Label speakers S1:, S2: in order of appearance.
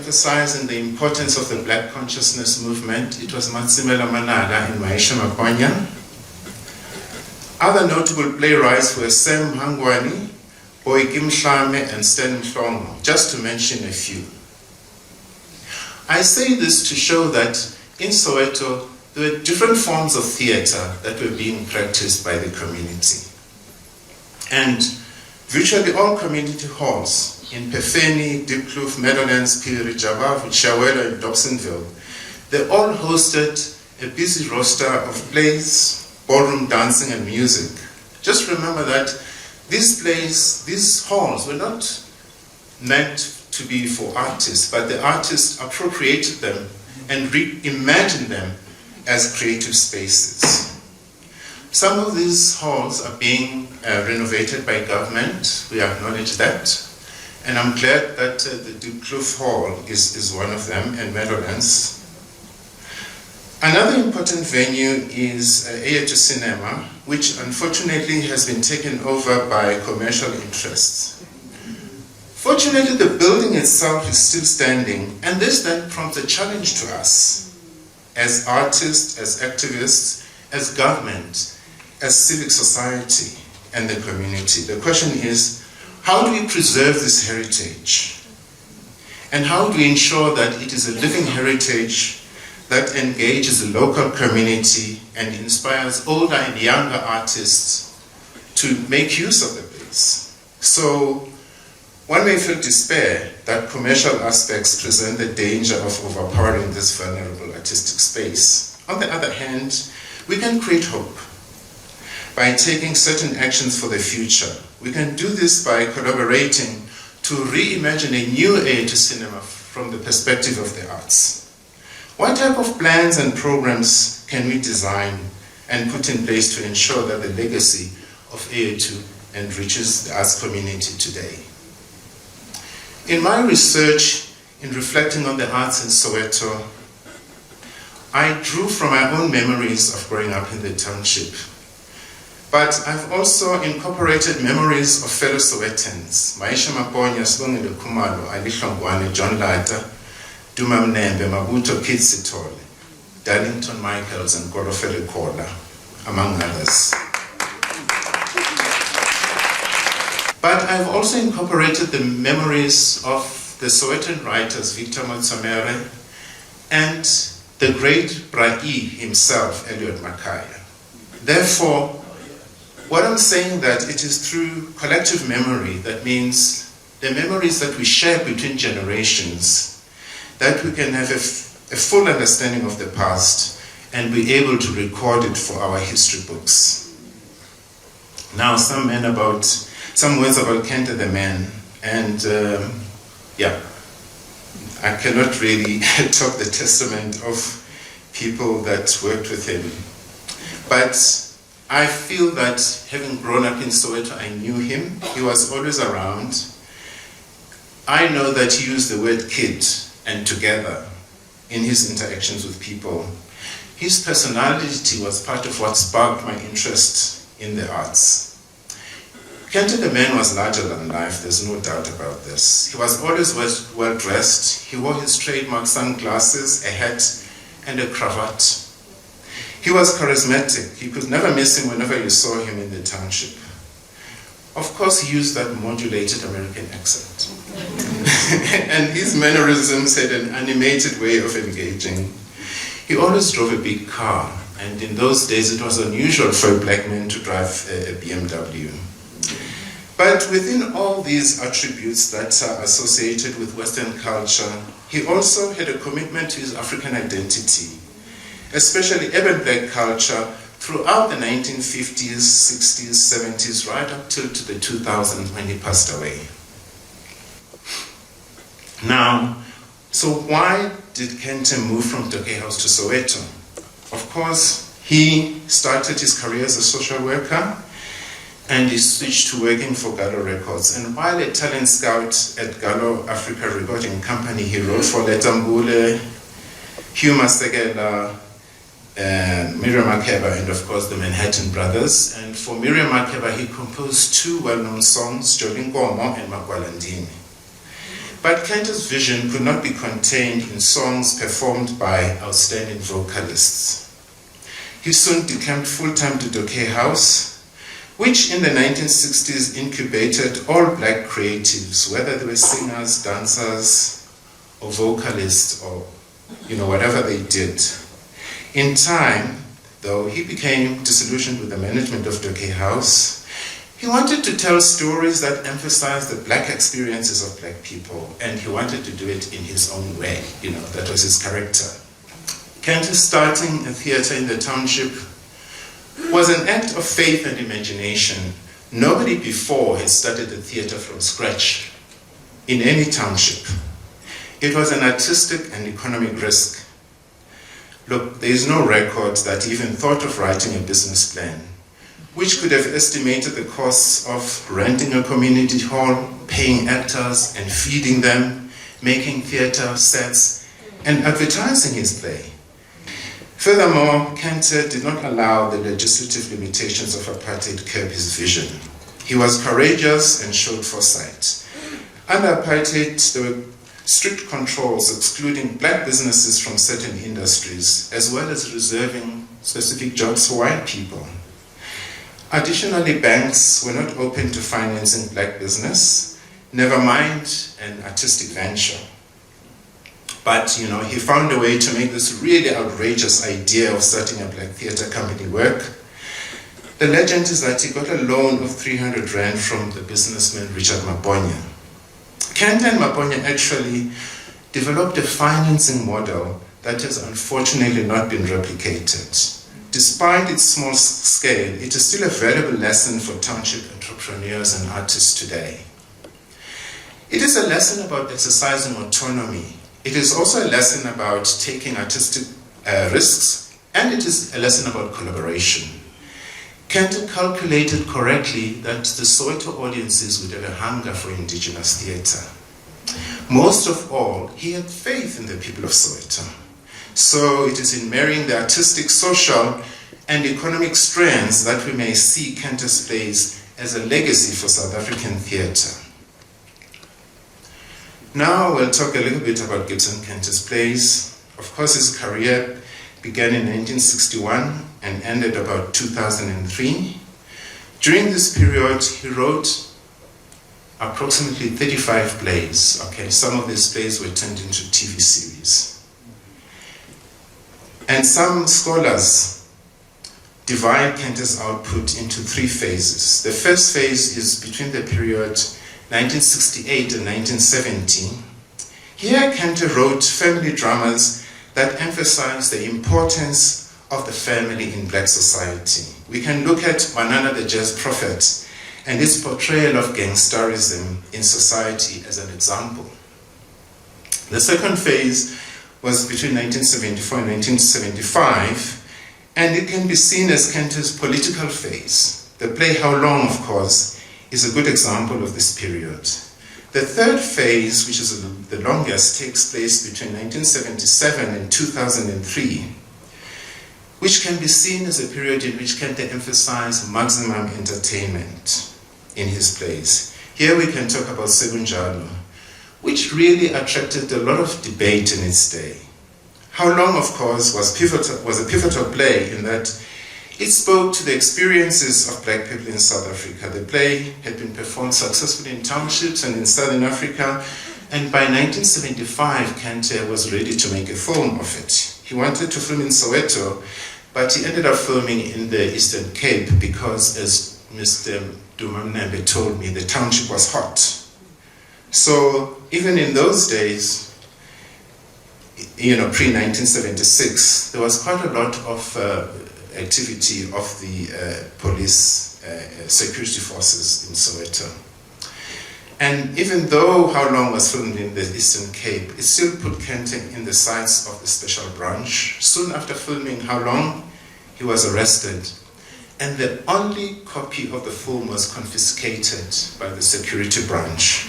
S1: emphasizing the importance of the Black consciousness movement, it was Matsimela Managa and Maisha Maponya. Other notable playwrights were Sam Hangwani, Boyki Mhlame, and Stan Mhlongo, just to mention a few. I say this to show that in Soweto, there were different forms of theatre that were being practiced by the community. And virtually all community halls in Pefeni, Diepkloof, Meadowlands, Piri, Jabavu, Chawela, and Dobsonville, they all hosted a busy roster of plays, ballroom dancing, and music. Just remember that these plays, these halls were not meant to be for artists, but the artists appropriated them and reimagined them as creative spaces. Some of these halls are being renovated by government. We acknowledge that. And I'm glad that the Diepkloof Hall is one of them, and Meadowlands. Another important venue is Aya2 Cinema, which unfortunately has been taken over by commercial interests. Fortunately, the building itself is still standing, and this then prompts a challenge to us as artists, as activists, as government, as civic society, and the community. The question is, how do we preserve this heritage? And how do we ensure that it is a living heritage that engages the local community and inspires older and younger artists to make use of the place? So one may feel despair that commercial aspects present the danger of overpowering this vulnerable artistic space. On the other hand, we can create hope by taking certain actions for the future. We can do this by collaborating to reimagine a new age of cinema from the perspective of the arts. What type of plans and programs can we design and put in place to ensure that the legacy of Aya2 enriches the arts community today? In my research, in reflecting on the arts in Soweto, I drew from my own memories of growing up in the township. But I've also incorporated memories of fellow Sowetans, Maisha Maponya, Sibongile Khumalo, Ali Hlongwane, John Lata, Duma Mnembe, Mabuto Kitsitole, Darlington Michaels, and Gorofele Kola, among others. But I've also incorporated the memories of the Sowetan writers, Victor Motsomere, and the great Brai himself, Eliot Makaya. Therefore, what I'm saying that it is through collective memory, that means the memories that we share between generations, that we can have a full understanding of the past and be able to record it for our history books. Now, some words about Kente the man, and I cannot really talk the testament of people that worked with him, but I feel that having grown up in Soweto, I knew him. He was always around. I know that he used the word kid and together in his interactions with people. His personality was part of what sparked my interest in the arts. Kente the man was larger than life, there's no doubt about this. He was always well dressed. He wore his trademark sunglasses, a hat, and a cravat. He was charismatic. You could never miss him whenever you saw him in the township. Of course, he used that modulated American accent. And his mannerisms had an animated way of engaging. He always drove a big car, and in those days it was unusual for a black man to drive a BMW. But within all these attributes that are associated with Western culture, he also had a commitment to his African identity, especially urban black culture throughout the 1950s, 60s, 70s, right up till to the 2000s when he passed away. Now, so why did Kente move from Toke House to Soweto? Of course, he started his career as a social worker, and he switched to working for Gallo Records. And while a talent scout at Gallo Africa Recording Company, he wrote for Letta Mbule, Hugh Masekela, Miriam Makeba, and of course the Manhattan Brothers. And for Miriam Makeba, he composed two well-known songs, Jolinkomo and Magwalandini. But Kente's vision could not be contained in songs performed by outstanding vocalists. He soon decamped full-time to Dokey House, which in the 1960s incubated all black creatives, whether they were singers, dancers, or vocalists, or whatever they did. In time, though, he became disillusioned with the management of Dokey House. He wanted to tell stories that emphasized the black experiences of black people, and he wanted to do it in his own way. That was his character. Kente starting a theater in the township was an act of faith and imagination. Nobody before had started a theater from scratch in any township. It was an artistic and economic risk. Look, there is no record that he even thought of writing a business plan, which could have estimated the costs of renting a community hall, paying actors and feeding them, making theater sets, and advertising his play. Furthermore, Kente did not allow the legislative limitations of apartheid curb his vision. He was courageous and showed foresight. Under apartheid, there were strict controls excluding black businesses from certain industries, as well as reserving specific jobs for white people. Additionally, banks were not open to financing black business, never mind an artistic venture. But, he found a way to make this really outrageous idea of starting a black theater company work. The legend is that he got a loan of 300 rand from the businessman Richard Maponya. Kente and Maponya actually developed a financing model that has unfortunately not been replicated. Despite its small scale, it is still a valuable lesson for township entrepreneurs and artists today. It is a lesson about exercising autonomy. It is also a lesson about taking artistic risks, and it is a lesson about collaboration. Kente calculated correctly that the Soweto audiences would have a hunger for indigenous theatre. Most of all, he had faith in the people of Soweto. So it is in marrying the artistic, social, and economic strands that we may see Kente's plays as a legacy for South African theatre. Now we'll talk a little bit about Gibson Kente's plays. Of course, his career began in 1961 and ended about 2003. During this period, he wrote approximately 35 plays. Okay, some of these plays were turned into TV series. And some scholars divide Kente's output into three phases. The first phase is between the period 1968 and 1970. Here, Kente wrote family dramas that emphasize the importance of the family in black society. We can look at Wanana the Jazz Prophet and its portrayal of gangsterism in society as an example. The second phase was between 1974 and 1975, and it can be seen as Kente's political phase. The play How Long, of course, is a good example of this period. The third phase, which is the longest, takes place between 1977 and 2003, which can be seen as a period in which Kente emphasized maximum entertainment in his plays. Here we can talk about Segunjalo, which really attracted a lot of debate in its day. How Long, of course, was a pivotal play in that it spoke to the experiences of black people in South Africa. The play had been performed successfully in townships and in Southern Africa, and by 1975, Kente was ready to make a film of it. He wanted to film in Soweto, but he ended up filming in the Eastern Cape because, as Mr. Dumamnembe told me, the township was hot. So even in those days, pre-1976, there was quite a lot of activity of the police security forces in Soweto. And even though How Long was filmed in the Eastern Cape, it still put Kente in the sights of the special branch. Soon after filming How Long, he was arrested. And the only copy of the film was confiscated by the security branch.